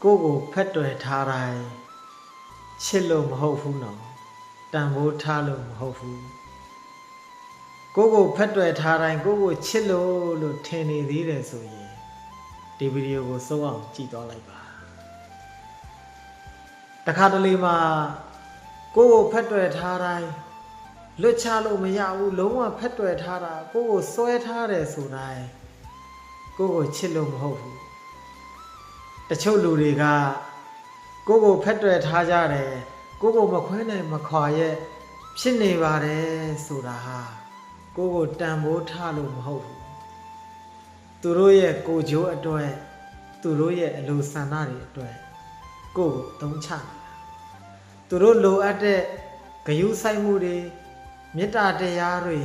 ကိုဖက်တွယ်ထားတိုင်းချစ်လို့မဟုတ်ဘူးနော်တန်ဖိုးထားလို့မဟုတ်ဘူးကိုဖက်တွယ်ထားတိုင်းကိုချစ်လို့ထင်နေသေးတယ်ဆိုရင်ဒီဗီဒီယိုကိုစိုးအောင်ကြည့်သွားလိုက်ပါတခါတလေမှာကိုဖက်တွယ်ထားတိုင်းလွတ်ချလို့မရဘူးလုံးဝဖက်တွယ်ထားတာကိုဆွဲထားတယ်ဆိုတိုင်းကိုချစ်လို့မဟုတ်ဘူးတချို့လူတွေကကိုဖက်တွယ်ထားကြတယ်ကိုမခွဲနိုင်မခွာရဲ့ဖြစ်နေပါတယ်ဆိုတာဟာကိုတန်ဖိုးထားလို့မဟုတ်ဘူးသူတို့ရဲ့ကိုကြိုးအတွက်သူတို့ရဲ့အလိုဆန္ဒတွေအတွက်ကိုသုံးချနေတာသူတို့လိုအပ်တဲ့ဂရုစိုက်မှုတွေမေတ္တာတရားတွေ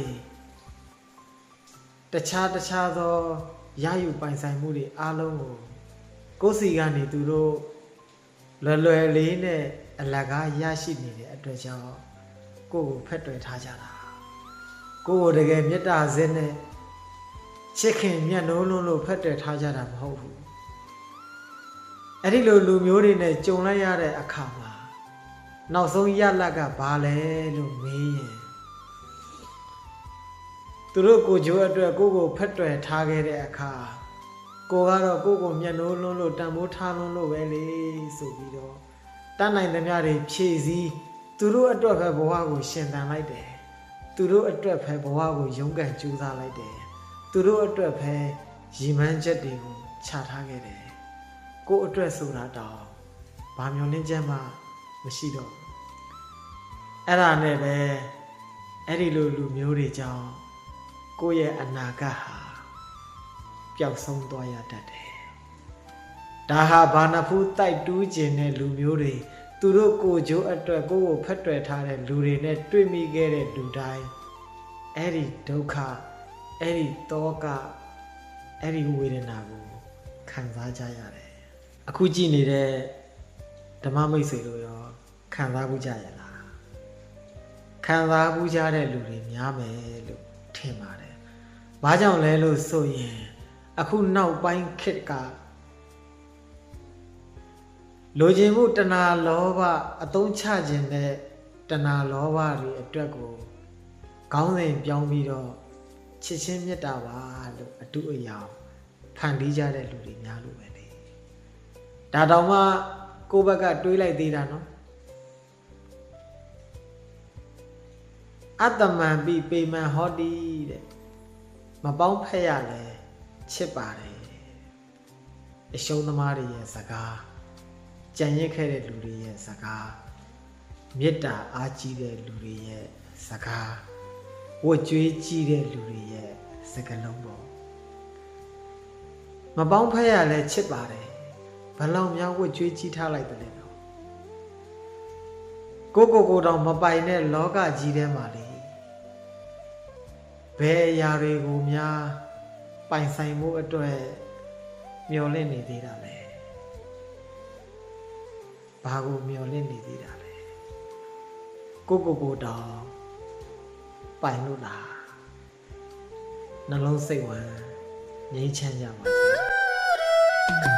တခြားသောရယူပိုင်ဆိုင်မှုတွေအားလုံးကိုစီကနေသူတို့လွယ်လေးနဲ့အလကားရရှိနေတဲ့အတွက်ကြောင့်ကိုဖက်တွယ်ထားကြတာကိုတကယ်မေတ္တာစင်းနဲ့ချစ်ခင်မြတ်နိုးလုံးလို့ဖက်တွယ်ထားကြတာမဟုတ်ဘူးအဲ့ဒီလိုလူမျိုးတွေနဲ့ကြုံလိုက်ရတဲ့အခါမှာနောက်ဆုံးရလကဘာလဲလို့မေးရင်သူတို့ကိုကြိုးအတွက်ကိုဖက်တွယ်ထားခဲ့တဲ့အခါကိုကတော့ကိုမျက်နှိုးလွန်းလို့တန်ဖိုးထားလွန်းလို့ပဲလေဆိုပြီးတော့တတ်နိုင်သမျှတွေဖြည့်စည်းသူတို့အတွက်ပဲဘဝကိုရှင်သန်လိုက်တယ်သူတို့အတွက်ပဲဘဝကိုရုန်းကန်ကြိုးစားလိုက်တယ်သူတို့အတွက်ပဲရည်မှန်းချက်တွေကိုချထားခဲ့တယ်ကိုအတွက်ဆိုတာတောင်ဘာမျှော်လင့်ချက်မှမရှိတော့အဲ့ဒါနဲ့ပဲအဲ့ဒီလိုလူမျိုးတွေကြောင့်ကိုရဲ့အနာဂတ်ဟာပျောက်ဆုံးသွားရတတ်တယ်ဒါဟာဘာနဖူးတိုက်တူးခြင်းတဲ့လူမျိုးတွေသူတို့ကိုကြိုးအတွက်ကိုဖက်တွယ်ထားတဲ့လူတွေနဲ့တွေ့မိခဲ့တဲ့လူတိုင်းအဲ့ဒီဒုက္ခအဲ့ဒီတောကအဲ့ဒီဝေဒနာကိုခံစားကြရတယ်အခုကြည့်နေတဲ့ဓမ္မမိတ်ဆွေတို့ရောခံစားမှုကြရလားခံစားမှုကြတဲ့လူတွေများမယ်လို့ထင်ပါတယ်ဘာကြောင့်လဲလို့ဆိုရင်အခုနောက်ပိုင်းခေတ်ကလိုချင်မှုတဏှာလောဘအသုံးချခြင်းနဲ့တဏှာလောဘတွေအတွက်ကိုခေါင်းစဉ်ပြောင်းပြီးတော့ချစ်ချင်းမေတ္တာပါလို့အတုအယောင်ဖန်တီးကြတဲ့လူတွေများလို့ပဲလေဒါတောင်မှကိုယ့်ဘက်ကတွေးလိုက်သေးတာနော်အတ္တမံပိပေမံဟောတိတဲ့မပေါင်းဖက်ရလဲချစ်ပါတယ်အရှုံးသမားတွေရဲ့စကားကြံရစ်ခဲ့တဲ့လူတွေရဲ့စကားမေတ္တာအားကြီးတဲ့လူတွေရဲ့စကားဝတ်ကြွေးကြီးတဲ့လူတွေရဲ့စကားလုံးပေါ့မပေါင်းဖက်ရလဲချစ်ပါတယ်ဘလောက်များဝတ်ကြွေးကြီးထားလိုက်တယ်နော်ကိုတောင်မပိုင်တဲ့လောကကြီးထဲမှာလေဘယ်အရာတွေကိုများပိုင်ဆိုင်မှုအတွက်မျောလင့်နေသေးတာလဲဘာကိုမျောလင့်နေသေးတာလဲကိုတောင်ပိုင်လို့လားနှလုံးစိတ်ဝမ်းငြိမ်းချမ်းကြပါစေ